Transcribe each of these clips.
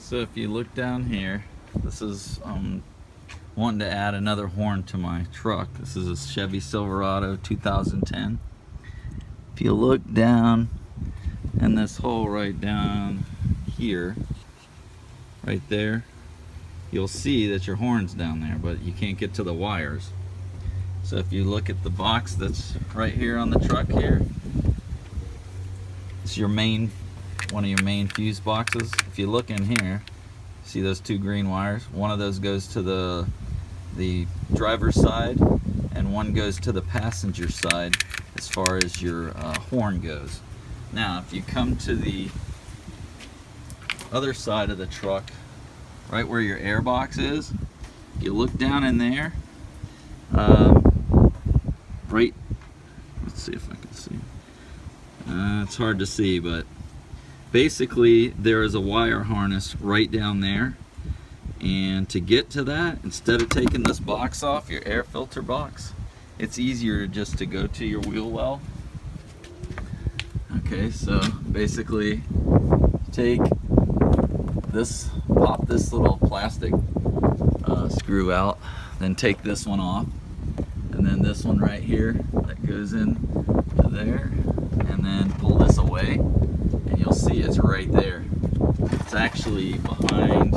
So if you look down here, this is wanting to add another horn to my truck. This is a Chevy Silverado 2010. If you look down in this hole right down here, right there, you'll see that your horn's down there, but you can't get to the wires. So if you look at the box that's right here on the truck here, it's your main, one of your main fuse boxes. If you look in here, see those two green wires? One of those goes to the driver's side, and one goes to the passenger side as far as your horn goes. Now, if you come to the other side of the truck, right where your air box is, you look down in there, right, let's see if I can see. It's hard to see, but basically there is a wire harness right down there, and to get to that, instead of taking this box off, your air filter box, it's easier just to go to your wheel well. Okay, so basically take this, pop this little plastic screw out, then take this one off, and then this one right here that goes in to there, and then pull this away, and you'll see it's right there. It's actually behind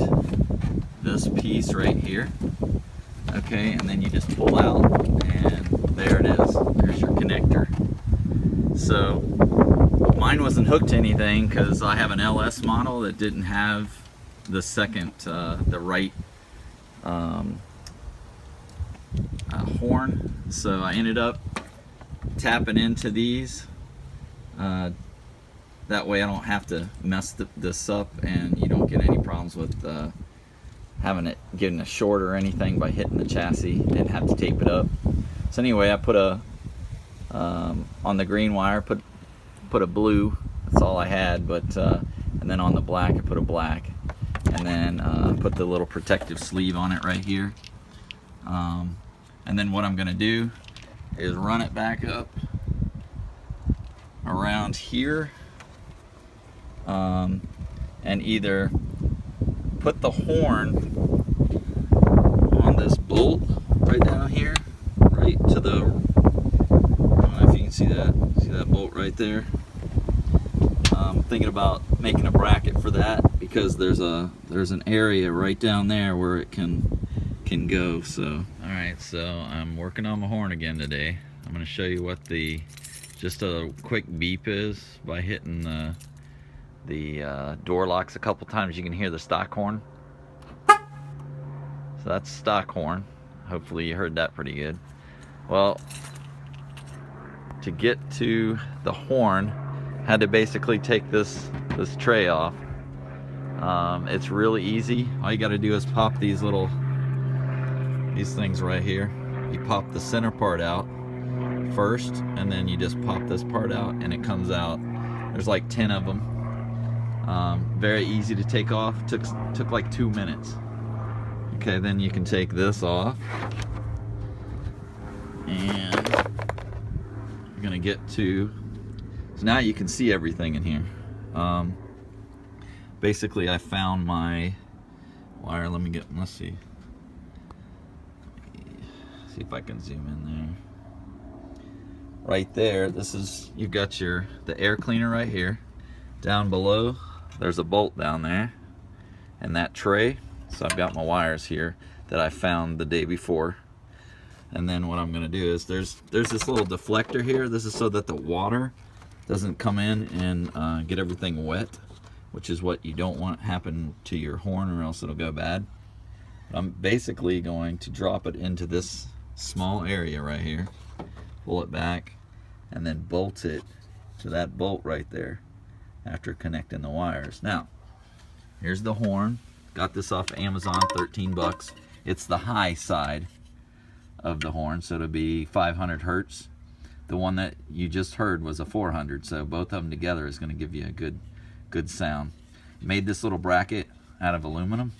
this piece right here. Okay, and then you just pull out, and there it is. There's your connector. So mine wasn't hooked to anything because I have an LS model that didn't have the second, the right horn. So I ended up tapping into these. That way I don't have to mess this up, and you don't get any problems with getting a short or anything by hitting the chassis and have to tape it up. So anyway, I put a on the green wire, put a blue. That's all I had, but and then on the black I put a black, and then put the little protective sleeve on it right here. And then what I'm gonna do is run it back up around here, and either put the horn on this bolt right down here, right to the, I don't know if you can see that bolt right there. I'm thinking about making a bracket for that because there's an area right down there where it can go. So alright, so I'm working on my horn again today. I'm going to show you what just a quick beep is by hitting the door locks a couple times. You can hear the stock horn. So that's stock horn. Hopefully you heard that pretty good. Well, to get to the horn, had to basically take this tray off. It's really easy. All you got to do is pop these things right here. You pop the center part out first, and then you just pop this part out, and it comes out. There's like 10 of them. Very easy to take off. Took like 2 minutes. Okay, then you can take this off, and you're gonna get to, so now you can see everything in here. Basically I found my wire. Let's see if I can zoom in there. Right there, you've got the air cleaner right here. Down below there's a bolt down there, and that tray. So I've got my wires here that I found the day before. And then what I'm gonna do is there's this little deflector here. This is so that the water doesn't come in and get everything wet, which is what you don't want happen to your horn, or else it'll go bad. I'm basically going to drop it into this small area right here, pull it back, and then bolt it to that bolt right there after connecting the wires. Now, here's the horn. Got this off of Amazon, 13 bucks. It's the high side of the horn, so it'll be 500 hertz. The one that you just heard was a 400, so both of them together is going to give you a good sound. Made this little bracket out of aluminum.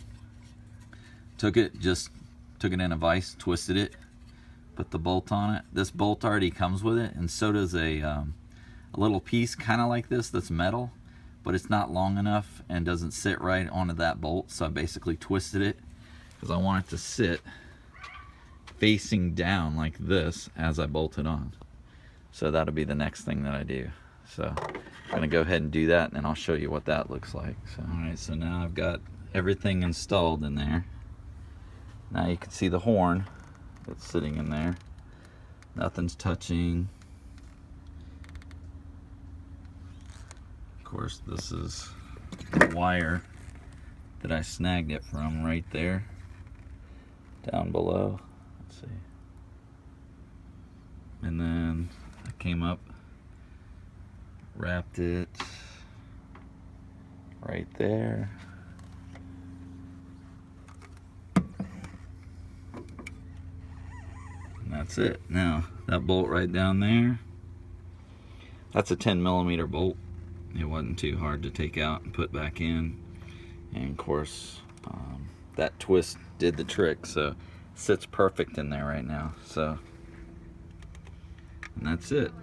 Took it in a vise, twisted it, put the bolt on it. This bolt already comes with it, and so does a little piece kind of like this that's metal, but it's not long enough and doesn't sit right onto that bolt, so I basically twisted it because I want it to sit facing down like this as I bolt it on. So that'll be the next thing that I do. So I'm gonna go ahead and do that, and then I'll show you what that looks like. So, all right, so now I've got everything installed in there. Now you can see the horn that's sitting in there. Nothing's touching. Of course, this is the wire that I snagged it from right there, down below. Let's see. And then I came up, wrapped it right there. And that's it. Now, that bolt right down there, that's a 10mm bolt. It wasn't too hard to take out and put back in. And of course, that twist did the trick, so it sits perfect in there right now. So, and that's it.